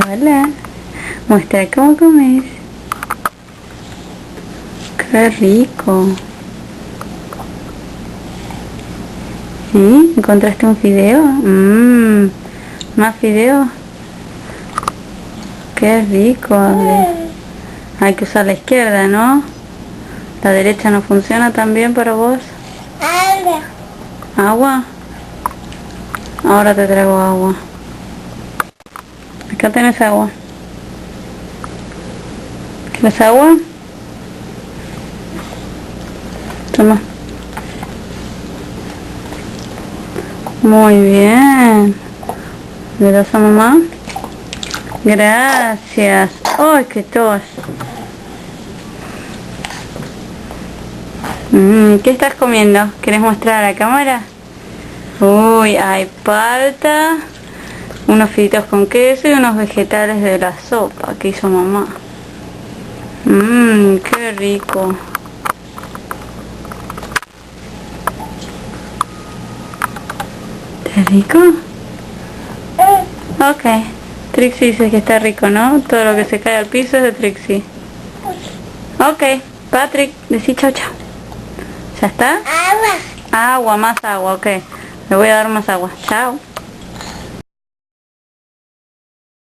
Hola. Muestra cómo comes. Qué rico. ¿Sí? ¿Encontraste un fideo? ¿Más fideos? Qué rico. Hay que usar la izquierda, ¿no? ¿La derecha no funciona tan bien para vos? ¿Agua? Ahora te traigo agua. Acá tenés agua. ¿Quieres agua? Toma. Muy bien. ¿Le das a mamá? Gracias. ¡Ay, qué tos! ¿Qué estás comiendo? ¿Quieres mostrar a la cámara? Uy, hay palta, unos fideos con queso y unos vegetales de la sopa que hizo mamá. Qué rico. ¿Está rico? Ok. Trixie dice que está rico, ¿no? Todo lo que se cae al piso es de Trixie. Ok. Patrick, decí chau chau. ¿Ya está? Agua. Agua, más agua, ok. Le voy a dar más agua. Chao.